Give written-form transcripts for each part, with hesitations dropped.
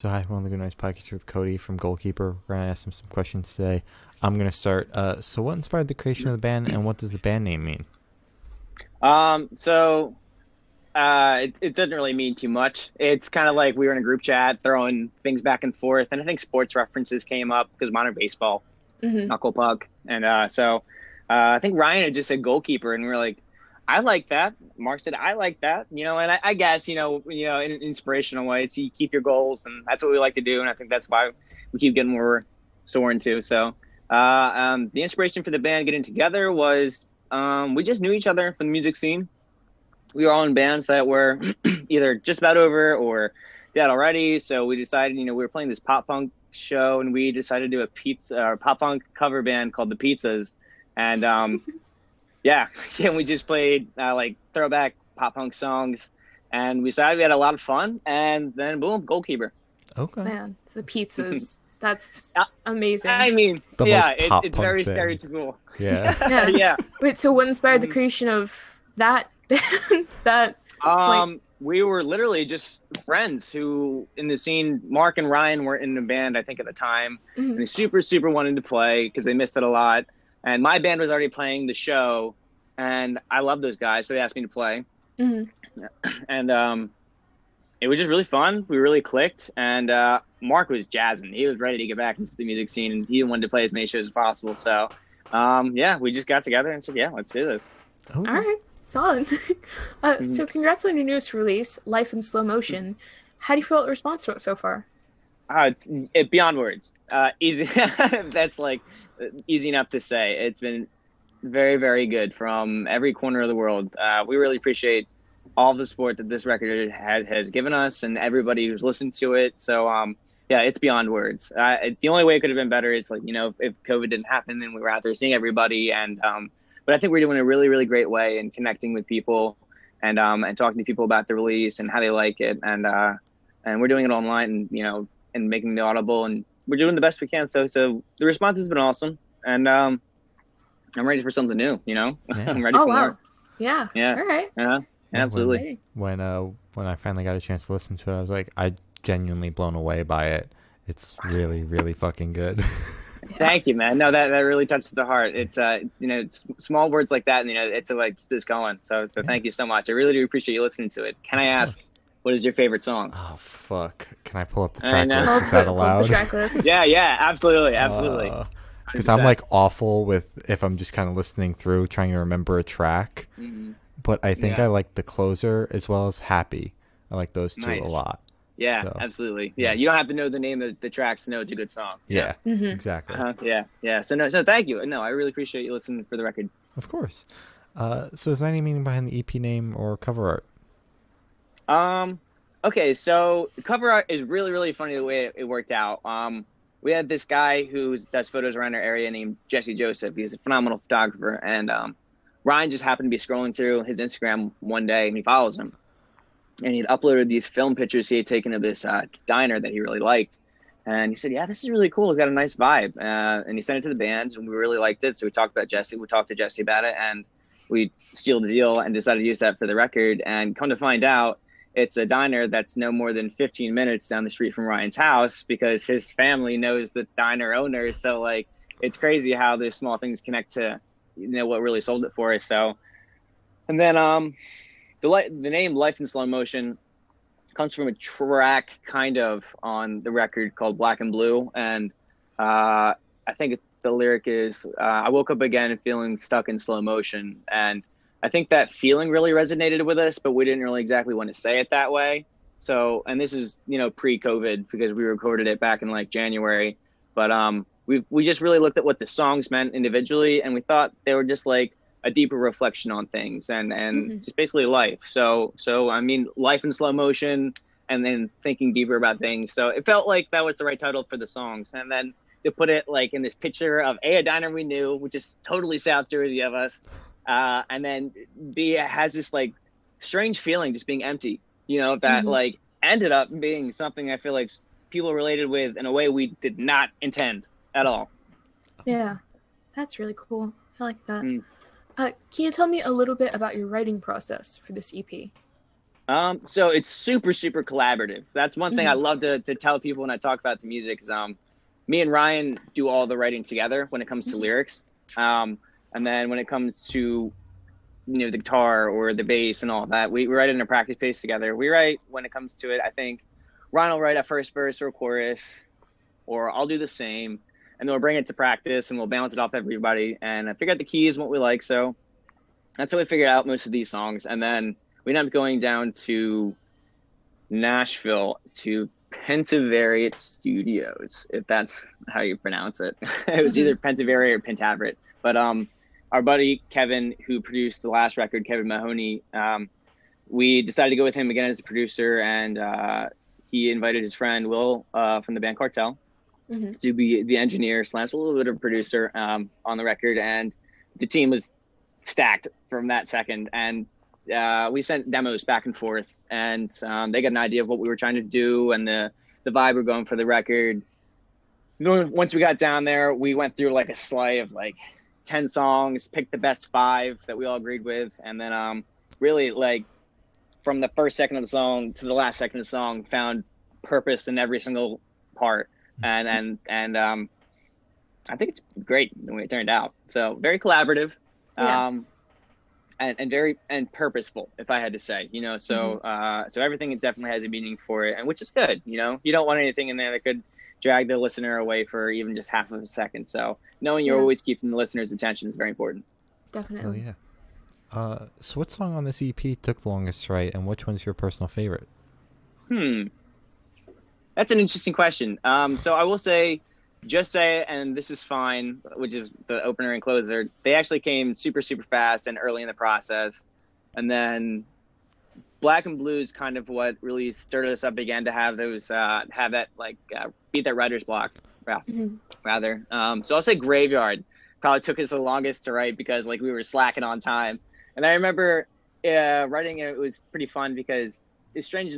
So hi, welcome to the Good Nights Podcast with Cody from Goalkeeper. We're gonna ask him some questions today. I'm gonna start. So what inspired the creation of the band, and what does the band name mean? So it doesn't really mean too much. It's kind of like we were in a group chat throwing things back and forth, and I think sports references came up because modern baseball, Hmm. knuckle puck, and I think Ryan had just said goalkeeper, and we were like, I like that. Mark said I like that, and I guess in an inspirational way, it's you keep your goals, and that's what we like to do, and I think that's why we keep getting where we're soaring to. The inspiration for the band getting together was we just knew each other from the music scene. We were all in bands that were either just about over or dead already. So we decided, we were playing this pop punk show, and we decided to do a pizza or pop punk cover band called the Pizzas, and yeah, yeah, we just played like throwback pop punk songs, and we decided we had a lot of fun, and then boom, goalkeeper. Okay. Man, the pizzas. That's Uh, I amazing. mean, The yeah, most pop it's punk very band. stereotypical. Yeah. Yeah. Yeah. Wait, so what inspired the Mm-hmm. creation of that that like We were literally just friends who in the scene. Mark and Ryan were in the band, I think, at the time, and mhm. they super wanted to play because they missed it a lot. And my band was already playing the show, and I love those guys, so they asked me to play. Mhm. And it was just really fun. We really clicked, and Mark was jazzing. He was ready to get back into the music scene, and he wanted to play as many shows as possible. So, yeah, we just got together and said, "Yeah, let's do this." All Okay. right, solid. Mhm. So congrats on your newest release, Life in Slow Motion. How do you feel about the response to it so far? It beyond words. Easy. That's like easy enough to say. It's been very good from every corner of the world. We really appreciate all the support that this record has given us, and everybody who's listened to it. So, yeah, it's beyond words. The only way it could have been better is like if COVID didn't happen and we were out there seeing everybody, and but I think we're doing a really great way in connecting with people, and talking to people about the release and how they like it, and we're doing it online, and and making the audible, and we're doing the best we can. So the response has been awesome, and I'm ready for something new. Yeah. I'm ready Oh for more. wow. Yeah. Yeah, All right. yeah, Yeah. absolutely. Exciting. When I finally got a chance to listen to it, I was like, I genuinely blown away by it. It's really fucking good. Yeah. Thank you, man. No, that really touches the heart. It's it's small words like that, and it's like keep this going. So Yeah. thank you so much. I really do appreciate you listening to it. Can I Of ask, course. what is your favorite song? Oh fuck! Can I pull up the I track know. list? Is that Pull up the allowed? track list. Yeah, absolutely, Uh, because I'm 100%. like awful with if I'm just kind of listening through, trying to remember a track. Hmm. But I think Yeah, I like the closer as well as happy. I like those two a nice. lot. Yeah, So absolutely. Yeah, yeah, you don't have to know the name of the tracks to know it's a good song. Yeah. yeah, Hmm. exactly. Yeah. So thank you. No, I really appreciate you listening for the record. Of course. So is there any meaning behind the EP name or cover art? Um, okay, so the cover art is really funny the way it worked out. We had this guy who does photos around our area named Jesse Joseph. He's a phenomenal photographer, and Ryan just happened to be scrolling through his Instagram one day, and he follows him, and he'd uploaded these film pictures he had taken of this diner that he really liked. And he said, "Yeah, this is really cool. It's got a nice vibe." And he sent it to the band, and we really liked it. So we talked about Jesse. We talked to Jesse about it, and we sealed the deal and decided to use that for the record. And come to find out, it's a diner that's no more than 15 minutes down the street from Ryan's house because his family knows the diner owner. So like, it's crazy how those small things connect to what really sold it for us. So, and then the name Life in Slow Motion comes from a track kind of on the record called Black and Blue, and I think the lyric is I woke up again feeling stuck in slow motion, and I think that feeling really resonated with us, but we didn't really exactly want to say it that way. So, and this is pre-COVID because we recorded it back in like January, but we just really looked at what the songs meant individually, and we thought they were just like a deeper reflection on things, and Hmm. just basically life. So I mean, life in slow motion, and then thinking deeper about things. So it felt like that was the right title for the songs, and then to put it like in this picture of a diner we knew, which is totally South Jersey of us, and then B it has this like strange feeling just being empty, that Hmm. like ended up being something I feel like people related with in a way we did not intend at all. Yeah. That's really cool. I like that. Mm. Can you tell me a little bit about your writing process for this EP? So it's super, super collaborative. That's one thing I Mhm. love to tell people when I talk about the music is me and Ryan do all the writing together when it comes to lyrics. And then when it comes to the guitar or the bass and all that, we write it in a practice pace together. We write when it comes to it. I think Ryan will write a first verse or a chorus, or I'll do the same, and then we'll bring it to practice and we'll bounce it off everybody and figure out the keys and what we like. So that's how we figured out most of these songs. And then we ended up going down to Nashville to Pentavariate Studios, if that's how you pronounce it. It was either Pentavariate or Pentaveret. But our buddy Kevin, who produced the last record, Kevin Mahoney, we decided to go with him again as a producer, and he invited his friend Will from the band Cartel to be the engineer / a little bit of a producer on the record. And the team was stacked from that second. And we sent demos back and forth, and they got an idea of what we were trying to do and the vibe we're going for the record. Once we got down there, we went through like a slew of like 10 songs, picked the best 5 that we all agreed with, and then really like from the first second of the song to the last second of the song found purpose in every single part. And I think it's great the way it turned out. So very collaborative. Yeah. And very purposeful, if I had to say, so so everything definitely has a meaning for it, and which is good. You don't want anything in there that could drag the listener away for even just half of a second. So knowing you're always keeping the listener's attention is very important. Definitely. Oh yeah. So what song on this EP took the longest to write, and which one's your personal favorite? That's an interesting question. So I will say, Just Say It and This Is Fine, which is the opener and closer, they actually came super, super fast and early in the process. And then Black and Blue is kind of what really stirred us up again to have those, beat that writer's block, rather. So I'll say Graveyard probably took us the longest to write because like we were slacking on time. And I remember writing it was pretty fun because strangely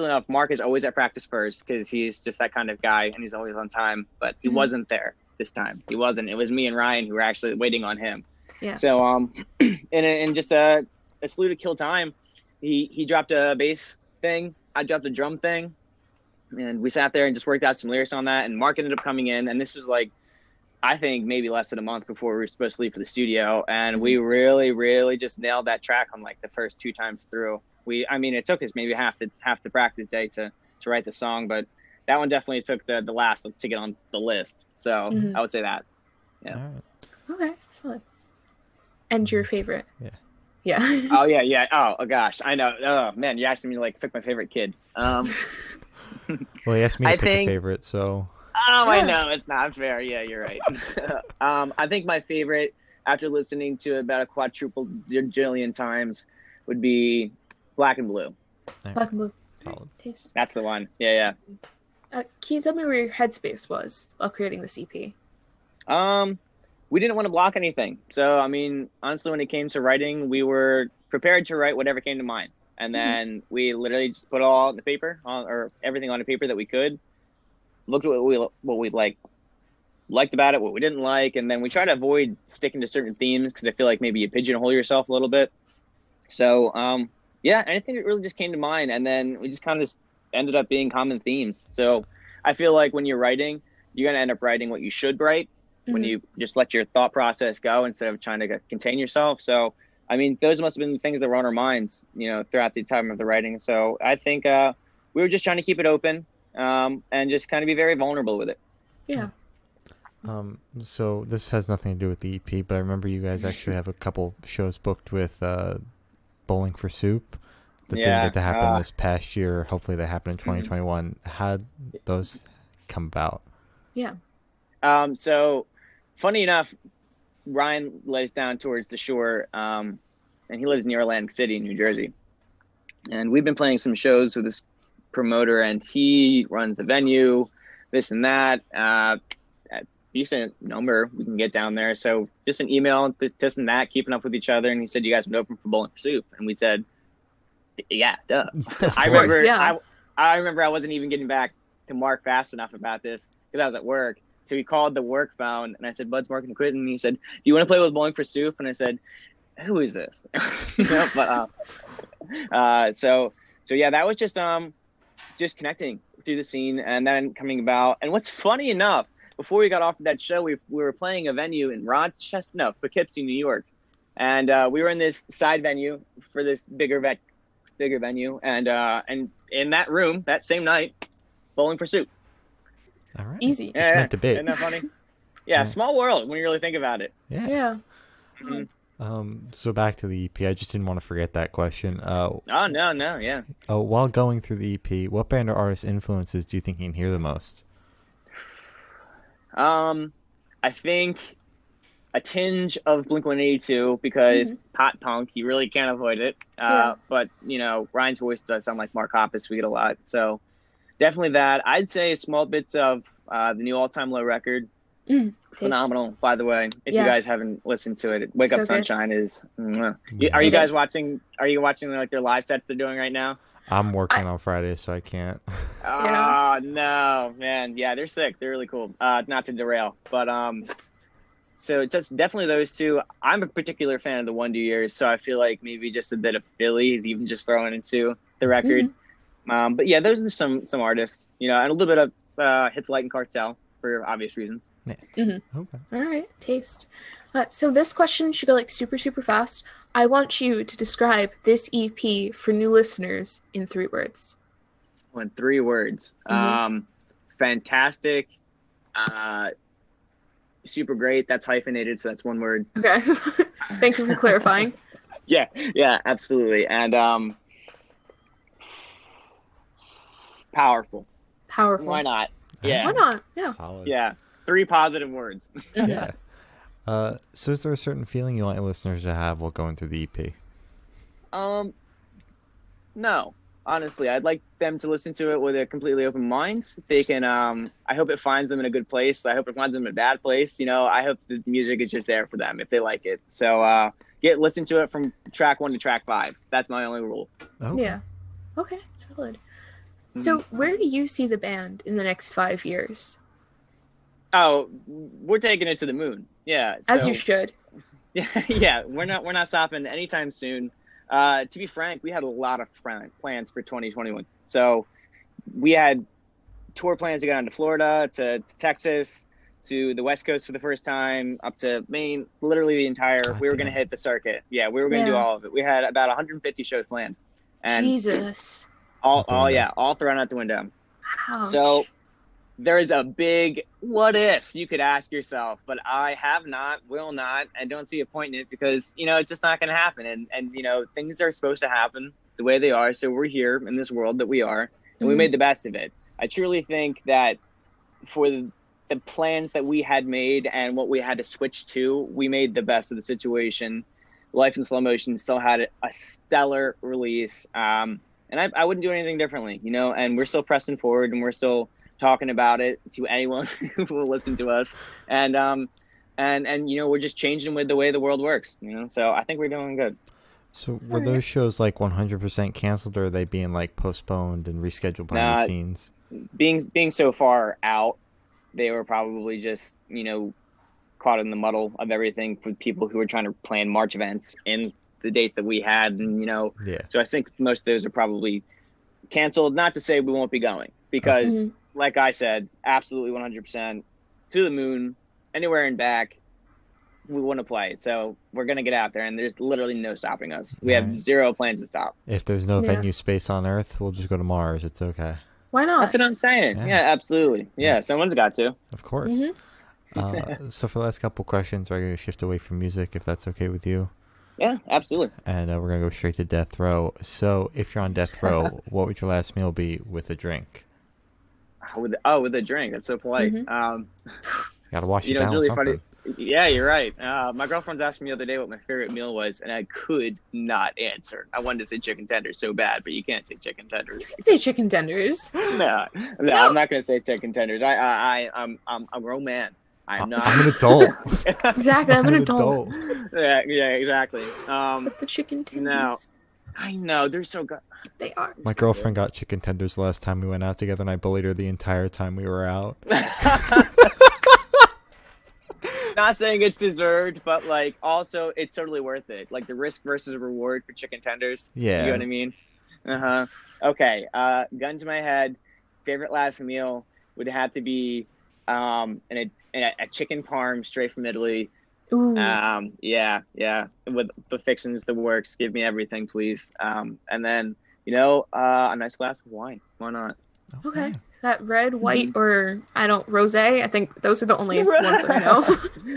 enough, Mark is always at practice first because he's just that kind of guy and he's always on time. But he wasn't there this time. He wasn't. It was me and Ryan who were actually waiting on him. Yeah. So in just a slew to kill time, he dropped a bass thing. I dropped a drum thing, and we sat there and just worked out some lyrics on that. And Mark ended up coming in, and this was like, I think maybe less than a month before we were supposed to leave for the studio, and we really, really just nailed that track on like the first 2 times through. It took us maybe half the practice day to write the song, but that one definitely took the last to get on the list. So I would say that. Yeah. All right. Okay. Solid. And your favorite? Yeah. Yeah. Oh yeah. Oh gosh, I know. Oh man, you asked me to like pick my favorite kid. Well, he asked me to pick a favorite, so. Oh, I know it's not fair. Yeah, you're right. I think my favorite, after listening to it about a quadruple jillion times, would be Black and Blue. Black and Blue. Solid. Taste. That's the one. Yeah. Can you tell me where your headspace was while creating this EP? We didn't want to block anything. So, honestly, when it came to writing, we were prepared to write whatever came to mind. And then we literally just put all on the paper, or everything on the paper that we could. Looked at what we liked about it, what we didn't like, and then we try to avoid sticking to certain themes because I feel like maybe you pigeonhole yourself a little bit. So, anything that really just came to mind, and then we just kind of ended up being common themes. So I feel like when you're writing, you're going to end up writing what you should write when you just let your thought process go instead of trying to contain yourself. So, those must have been the things that were on our minds, throughout the time of the writing. So I think we were just trying to keep it open and just kind of be very vulnerable with it. Yeah. So this has nothing to do with the EP, but I remember you guys actually have a couple shows booked with Bowling for Soup that didn't get to happen this past year. Hopefully they happen in 2021. How'd those come about? Yeah. So funny enough, Ryan lives down towards the shore, and he lives near Atlantic City, New Jersey. And we've been playing some shows with this promoter, and he runs the venue, this and that. Decent number we can get down there. So just an email, this and that, keeping up with each other. And he said, "You guys would open for Bowling for Soup?" And we said, "Yeah, duh." I remember I wasn't even getting back to Mark fast enough about this because I was at work. So he called the work phone, and I said, "Bud's working quit." And he said, "Do you want to play with Bowling for Soup?" And I said, "Who is this?" So So yeah, that was just connecting through the scene and then coming about. And what's funny enough, before we got off of that show, we were playing a venue in Poughkeepsie, New York, and we were in this side venue for this bigger venue, and in that room that same night, Bowling for Soup. All right. Easy. It's meant to be. Isn't that funny? Yeah, small world when you really think about it. Yeah. Mm-hmm. So back to the EP. I just didn't want to forget that question. Oh no, yeah. While going through the EP, what band or artist influences do you think you can hear the most? I think a tinge of Blink-182 because pop punk, you really can't avoid it. But Ryan's voice does sound like Mark Hoppus. We get a lot, so definitely that. I'd say small bits of the new All Time Low record. Phenomenal, by the way. If you guys haven't listened to it, Wake Up Sunshine is. Are you guys watching? Are you watching like their live sets they're doing right now? I'm working on Friday, so I can't. Oh no, man! Yeah, they're sick. They're really cool. Not to derail, but so it's just definitely those two. I'm a particular fan of the Wonder Years, so I feel like maybe just a bit of Philly is even just throwing into the record. But yeah, those are some artists, and a little bit of Hits Light and Cartel for obvious reasons. Okay. All right, taste. So this question should go like super, super fast. I want you to describe this EP for new listeners in 3 words. In 3 words. Fantastic. Super great. That's hyphenated, so that's 1 word. Okay. Thank you for clarifying. Yeah, absolutely. And powerful. Why not? Yeah. Why not? Yeah. Solid. Yeah. 3 positive words. Yeah. So is there a certain feeling you want your listeners to have while going through the EP? No. Honestly, I'd like them to listen to it with a completely open mind. They can, I hope it finds them in a good place. I hope it finds them in a bad place. I hope the music is just there for them if they like it. So, listen to it from track 1 to track 5. That's my only rule. Okay. Yeah. Okay, solid. So where do you see the band in the next 5 years? Oh, we're taking it to the moon. Yeah. As you should. Yeah. We're not stopping anytime soon. To be frank, we had a lot of plans for 2021. So we had tour plans to go down to Florida, to Texas, to the West Coast for the first time, up to Maine, literally the entire, we were going to hit the circuit. Yeah, we were going to do all of it. We had about 150 shows planned. And Jesus. All thrown out the window. Ouch. So there is a big what if you could ask yourself, but I have not, will not, and don't see a point in it because, it's just not going to happen. And things are supposed to happen the way they are. So we're here in this world that we are, and we made the best of it. I truly think that for the plans that we had made and what we had to switch to, we made the best of the situation. Life in Slow Motion still had a stellar release. And I wouldn't do anything differently, and we're still pressing forward and we're still talking about it to anyone who will listen to us. And we're just changing with the way the world works, so I think we're doing good. So were those shows like 100% canceled, or are they being like postponed and rescheduled behind the scenes? Being so far out, they were probably just, caught in the muddle of everything for people who were trying to plan March events in the dates that we had. And, so I think most of those are probably canceled. Not to say we won't be going, because like I said, absolutely 100% to the moon, anywhere and back. We want to play, so we're gonna get out there, and there's literally no stopping us. We have 0 plans to stop. If there's no venue space on Earth, we'll just go to Mars. It's okay. Why not? That's what I'm saying. Yeah, absolutely. Yeah, someone's got to. Of course. So for the last couple questions, we're gonna shift away from music, if that's okay with you. Yeah, absolutely. And we're gonna go straight to death row. So if you're on death row, what would your last meal be with a drink? With a drink. That's so polite. Gotta wash it down. It's really with something. funny. Yeah, you're right. My girlfriend's asked me the other day what my favorite meal was, and I could not answer. I wanted to say chicken tenders so bad, but you can't say chicken tenders. You can say chicken tenders. No, I'm not going to say chicken tenders. I'm a grown man. I'm not. I'm an adult. Exactly, I'm an adult. Yeah, exactly. But the chicken tenders. No, I know they're so good. They are. My girlfriend got chicken tenders the last time we went out together, and I bullied her the entire time we were out. Not saying it's deserved, but also it's totally worth it. Like the risk versus reward for chicken tenders. Yeah. You know what I mean? Okay. Gun to my head. Favorite last meal would have to be a chicken parm straight from Italy. Ooh. Yeah. With the fixings, the works. Give me everything, please. And then a nice glass of wine. Why not? Okay. Is that red, white, or rosé? I think those are the only ones that I know.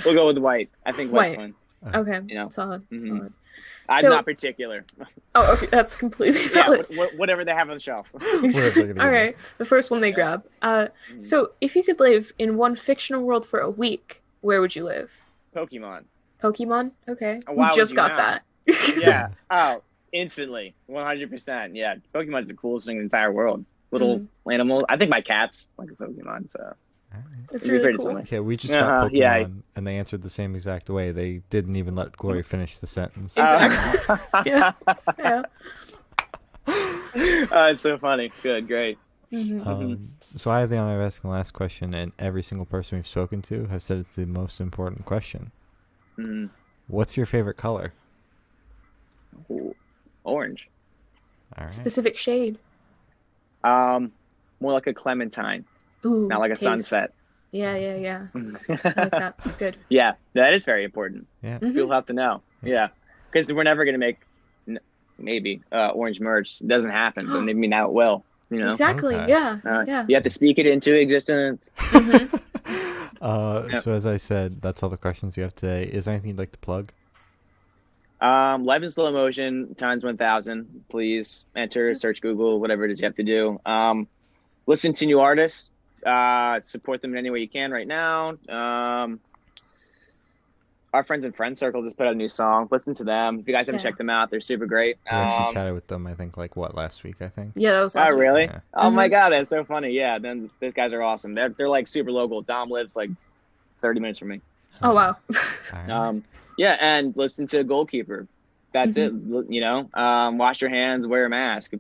We'll go with white. I think white's fine. Okay. Solid. Solid. I'm not particular. Oh, okay. That's completely valid. Yeah, whatever they have on the shelf. Exactly. All right. The first one they grab. So if you could live in one fictional world for a week, where would you live? Pokemon. Pokemon? Okay. Why we just got that. Yeah. Oh, instantly. 100%. Yeah. Pokemon's the coolest thing in the entire world. Little animals. I think my cat's like a Pokemon, so. That's really cool. Okay, we just got Pokemon, and they answered the same exact way. They didn't even let Glory finish the sentence. Exactly. Yeah. It's so funny. Good, great. So I have the honor of asking the last question, and every single person we've spoken to has said it's the most important question. What's your favorite color? Ooh, orange. All right. Specific shade. More like a clementine. Ooh, not like a sunset. Yeah. I like that. That's good. Yeah, that is very important. Yeah. People have to know. Yeah, because we're never going to make maybe orange merch. It doesn't happen, but maybe now it will. Exactly. Okay. Yeah. You have to speak it into existence. So as I said, that's all the questions you have today. Is there anything you'd like to plug? Live in slow motion times 1,000. Please enter, search Google, whatever it is you have to do. Listen to new artists. Support them in any way you can right now. Our friends and friends circle just put out a new song. Listen to them. If you guys haven't checked them out, they're super great. We actually chatted with them, I think, last week, I think. Yeah, that was last week. Really? Yeah. Oh my God, that's so funny. Yeah, then those guys are awesome. They're like super local. Dom lives like 30 minutes from me. Oh, wow. Right. Yeah, and listen to Goalkeeper. That's it. Wash your hands, wear a mask.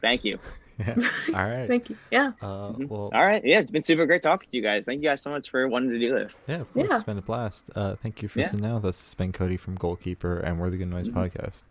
Thank you. Yeah. All right. Thank you. Yeah. Well, all right. Yeah, it's been super great talking to you guys. Thank you guys so much for wanting to do this. Yeah, of course. It's been a blast. Thank you for listening now. This has been Cody from Goalkeeper, and we're the Good Noise Podcast.